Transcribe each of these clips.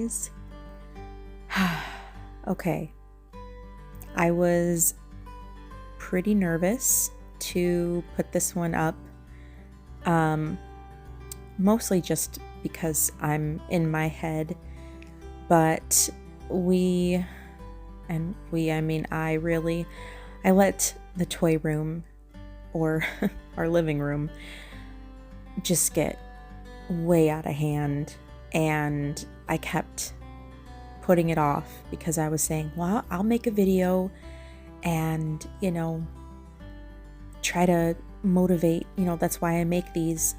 guys. Okay. I was pretty nervous to put this one up. Mostly just because I'm in my head, but I let the toy room or our living room just get way out of hand, and I kept putting it off because I was saying, well, I'll make a video and, try to motivate, that's why I make these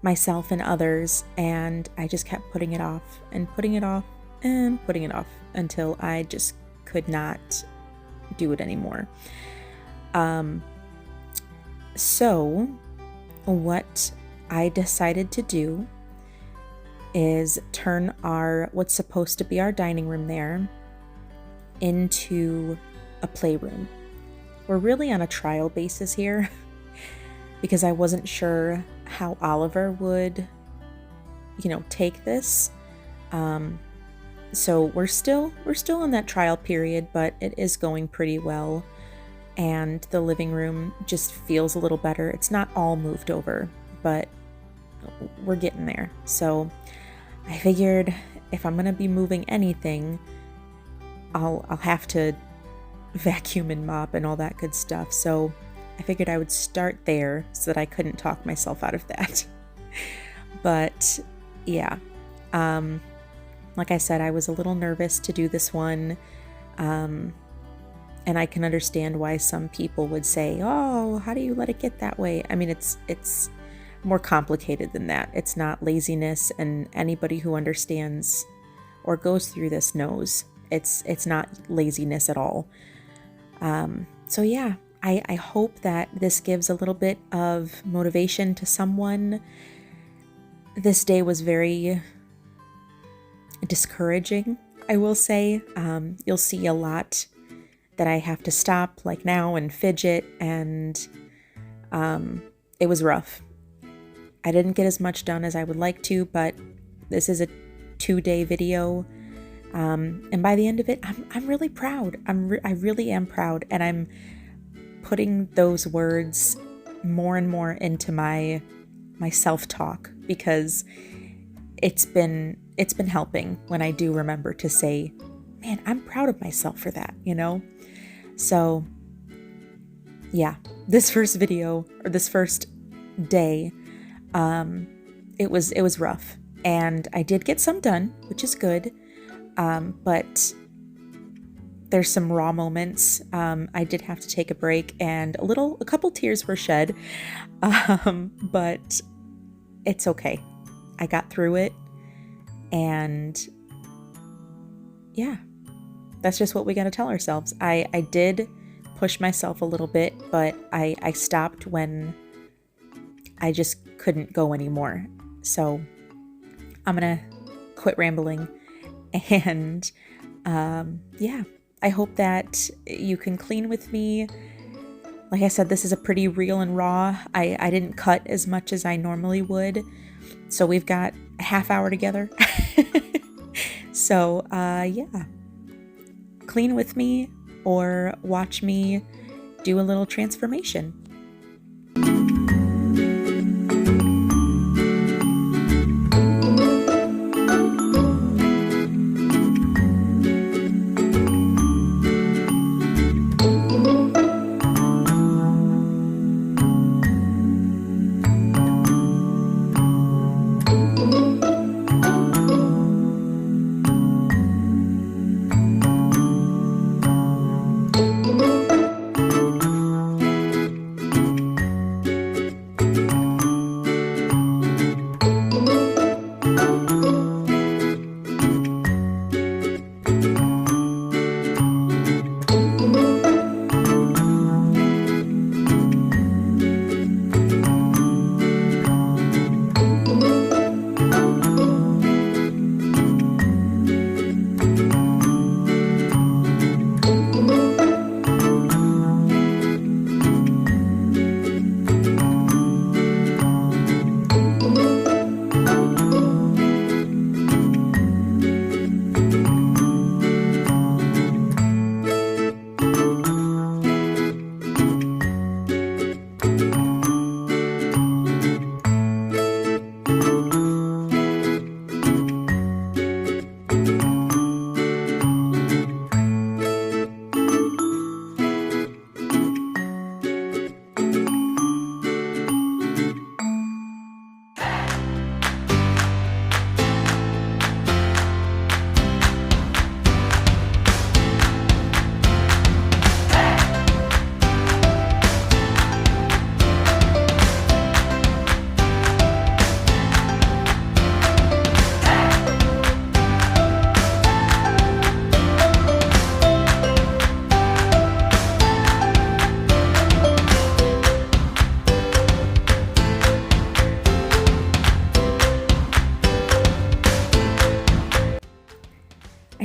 myself and others, and I just kept putting it off and putting it off and putting it off until I just could not do it anymore. So what I decided to do is turn what's supposed to be our dining room there into a playroom. We're really on a trial basis here because I wasn't sure how Oliver would, take this. So we're still in that trial period, but it is going pretty well. And the living room just feels a little better. It's not all moved over, but we're getting there. So I figured if I'm going to be moving anything, I'll have to vacuum and mop and all that good stuff. So I figured I would start there so that I couldn't talk myself out of that. But yeah, like I said, I was a little nervous to do this one. And I can understand why some people would say, oh, how do you let it get that way? I mean, it's more complicated than that. It's not laziness, and anybody who understands or goes through this knows it's not laziness at all. So yeah, I hope that this gives a little bit of motivation to someone. This day was very discouraging, I will say. You'll see a lot that I have to stop, like now, and fidget, and it was rough. I didn't get as much done as I would like to, but this is a 2-day video, and by the end of it, I'm really proud. I really am proud, and I'm putting those words more and more into my self-talk because it's been helping when I do remember to say, man, I'm proud of myself for that, So yeah, this first video, or this first day, it was rough, and I did get some done, which is good. But there's some raw moments. I did have to take a break, and a couple tears were shed. But it's okay. I got through it, and yeah, that's just what we got to tell ourselves. I did push myself a little bit, but I stopped when I just couldn't go anymore. So I'm gonna quit rambling, and yeah, I hope that you can clean with me. Like I said, this is a pretty real and raw. I didn't cut as much as I normally would, so we've got a half hour together. So yeah, clean with me or watch me do a little transformation.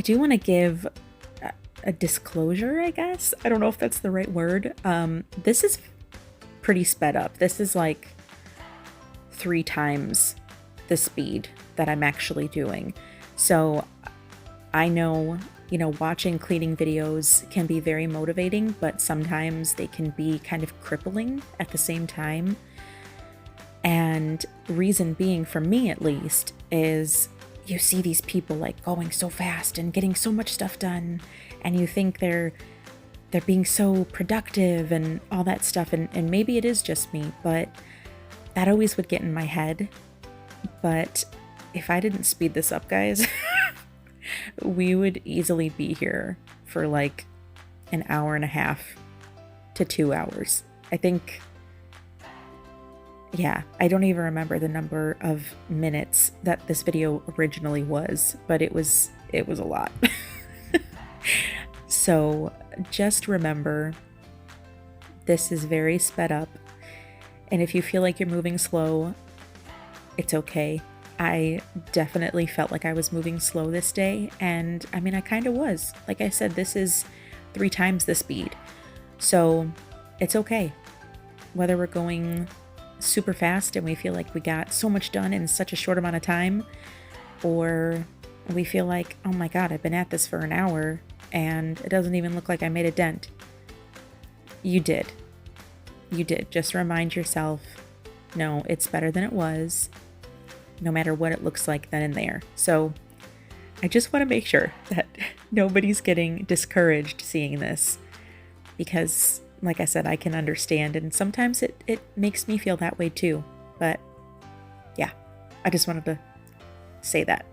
do want to give a disclosure, I guess. I don't know if that's the right word. This is pretty sped up. This is like 3 times the speed that I'm actually doing. So I know, watching cleaning videos can be very motivating, but sometimes they can be kind of crippling at the same time. And reason being, for me at least, is you see these people like going so fast and getting so much stuff done, and you think they're being so productive and all that stuff, and maybe it is just me, but that always would get in my head. But if I didn't speed this up, guys, we would easily be here for like an hour and a half to 2 hours. I think, yeah, I don't even remember the number of minutes that this video originally was, but it was a lot. So just remember, this is very sped up. And if you feel like you're moving slow, it's okay. I definitely felt like I was moving slow this day. And I mean, I kind of was. Like I said, this is 3 times the speed. So it's okay. Whether we're going super fast and we feel like we got so much done in such a short amount of time, or we feel like, oh my God, I've been at this for an hour and it doesn't even look like I made a dent. You did. You did. Just remind yourself, no, it's better than it was, no matter what it looks like then and there. So I just want to make sure that nobody's getting discouraged seeing this, because like I said, I can understand, and sometimes it makes me feel that way too. But yeah, I just wanted to say that.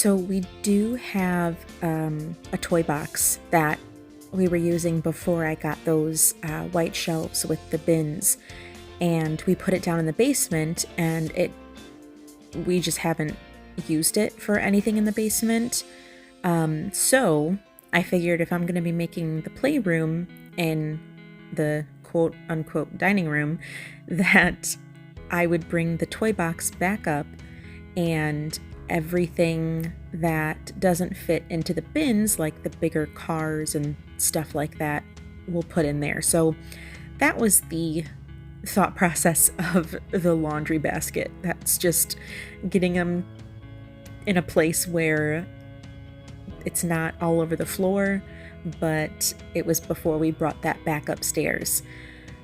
So we do have a toy box that we were using before I got those white shelves with the bins, and we put it down in the basement, and we just haven't used it for anything in the basement. So I figured if I'm going to be making the playroom in the quote unquote dining room, that I would bring the toy box back up, and everything that doesn't fit into the bins, like the bigger cars and stuff like that, we'll put in there. So that was the thought process of the laundry basket. That's just getting them in a place where it's not all over the floor, but it was before we brought that back upstairs.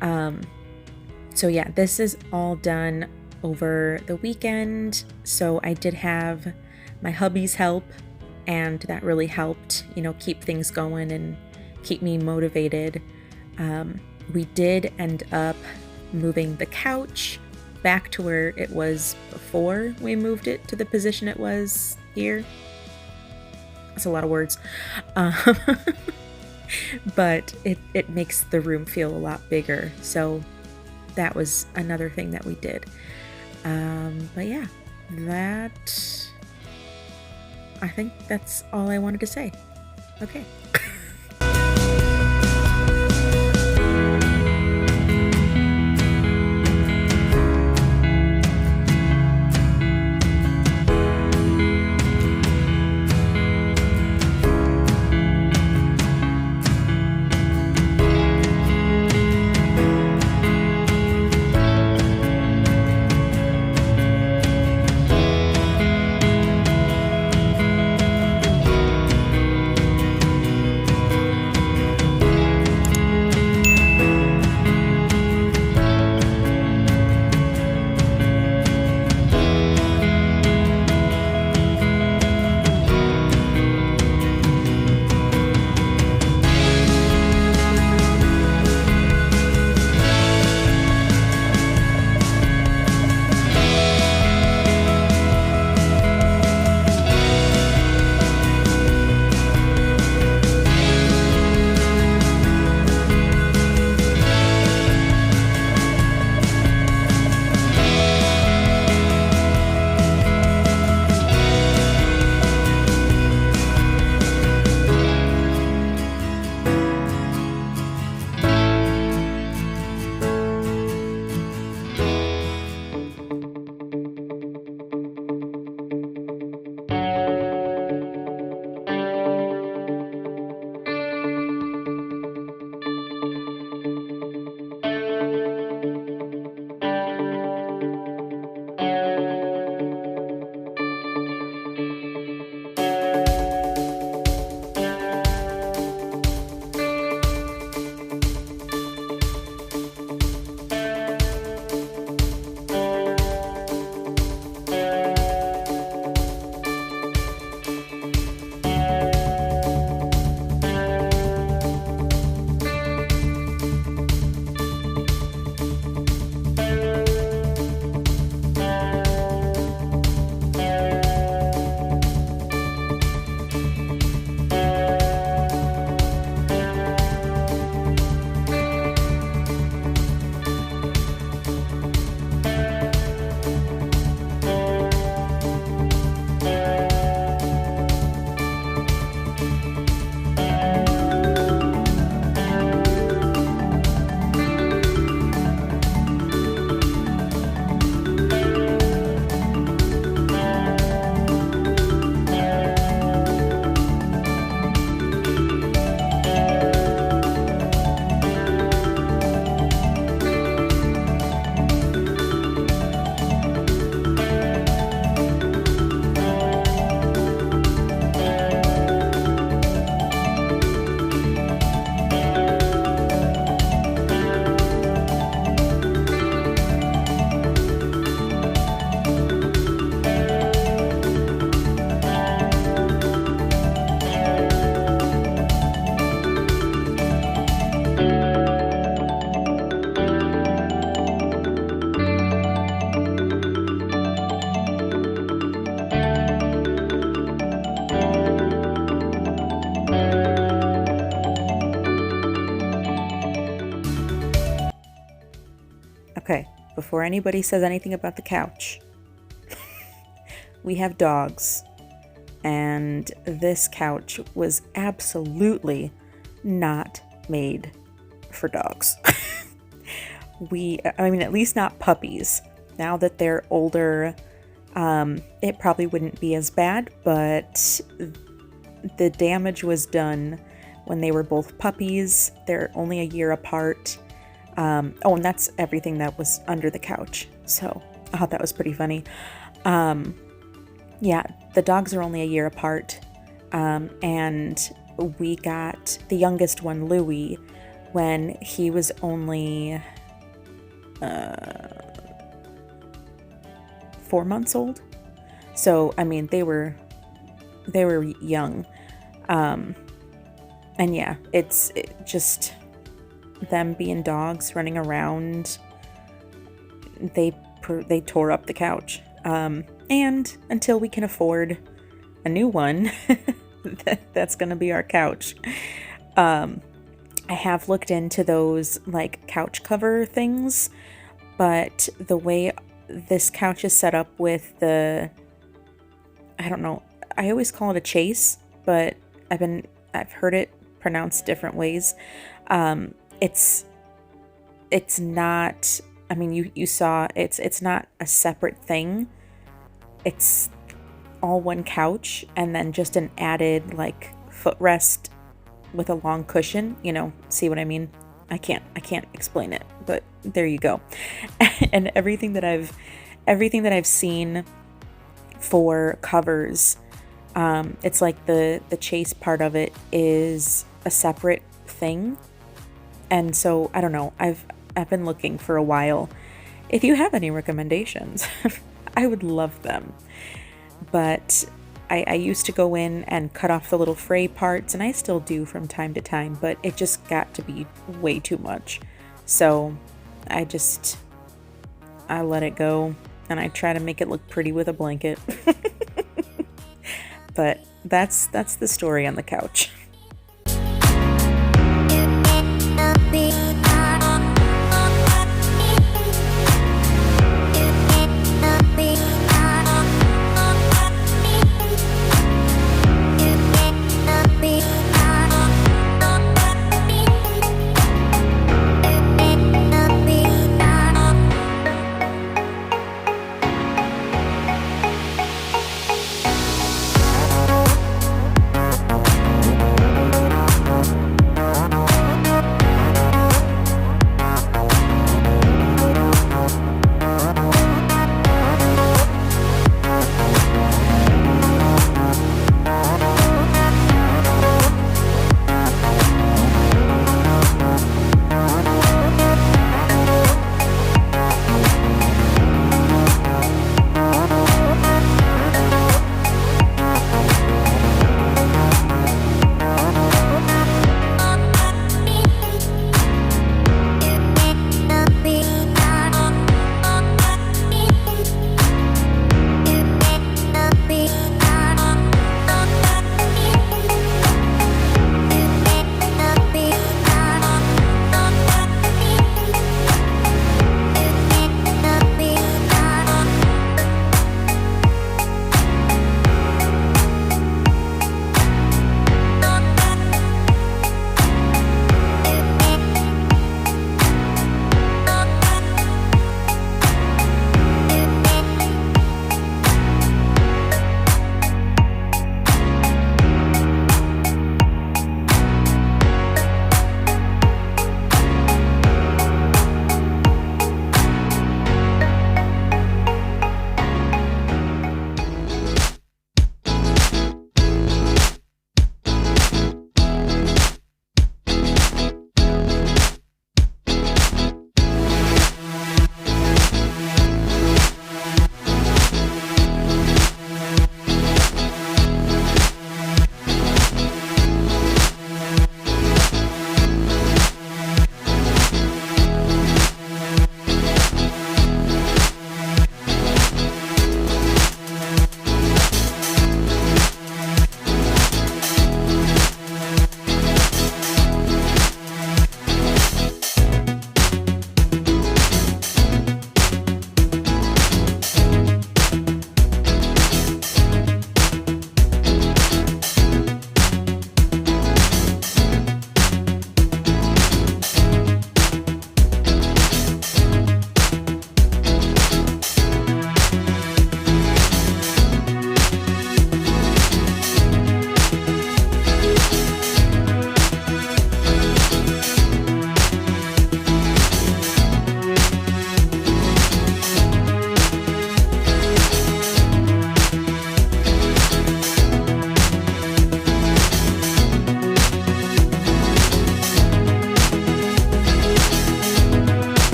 So yeah, this is all done over the weekend. So I did have my hubby's help, and that really helped, keep things going and keep me motivated. We did end up moving the couch back to where it was before we moved it to the position it was here. That's a lot of words. But it makes the room feel a lot bigger. So that was another thing that we did. But yeah, I think that's all I wanted to say. Okay. Okay, before anybody says anything about the couch, we have dogs, and this couch was absolutely not made for dogs. At least not puppies. Now that they're older, it probably wouldn't be as bad, but the damage was done when they were both puppies. They're only a year apart. And that's everything that was under the couch. So I thought that was pretty funny. Yeah, the dogs are only a year apart. And we got the youngest one, Louie, when he was only 4 months old. So, they were young. And yeah, it's just them being dogs running around. They tore up the couch. And until we can afford a new one, that's going to be our couch. I have looked into those like couch cover things, but the way this couch is set up with I don't know, I always call it a chase, but I've heard it pronounced different ways. It's not, you saw, it's not a separate thing. It's all one couch and then just an added like footrest with a long cushion, see what I mean? I can't explain it, but there you go. And everything that I've seen for covers, it's like the chase part of it is a separate thing. And so I don't know, I've been looking for a while. If you have any recommendations, I would love them. But I used to go in and cut off the little fray parts, and I still do from time to time, but it just got to be way too much. So I let it go, and I try to make it look pretty with a blanket. But that's the story on the couch.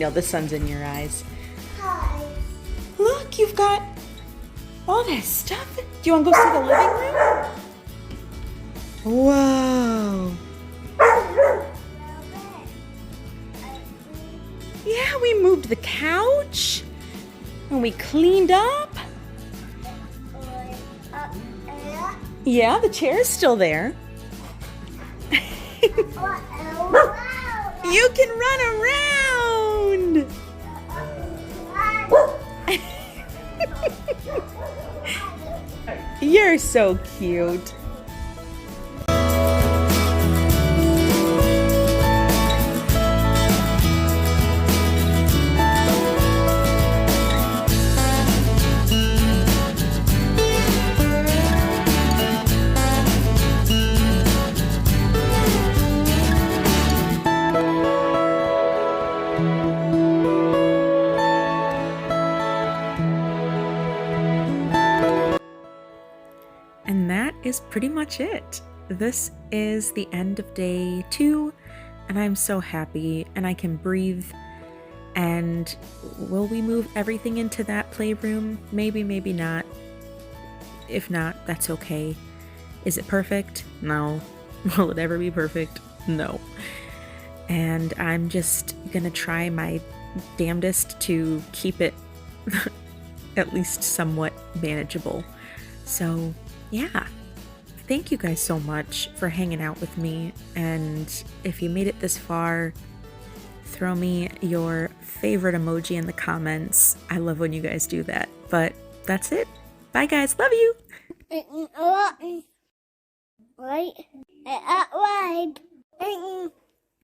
know the sun's in your eyes. Hi. Look, you've got all that stuff. Do you want to go see the living room? Whoa. Yeah, we moved the couch and we cleaned up. Yeah, the chair is still there. You can run around. You're so cute. And that is pretty much it. This is the end of day 2, and I'm so happy and I can breathe. And will we move everything into that playroom? Maybe, maybe not. If not, that's okay. Is it perfect? No. Will it ever be perfect? No. And I'm just gonna try my damnedest to keep it at least somewhat manageable. So yeah, thank you guys so much for hanging out with me, and if you made it this far, throw me your favorite emoji in the comments. I love when you guys do that. But that's it. Bye guys, love you. Right.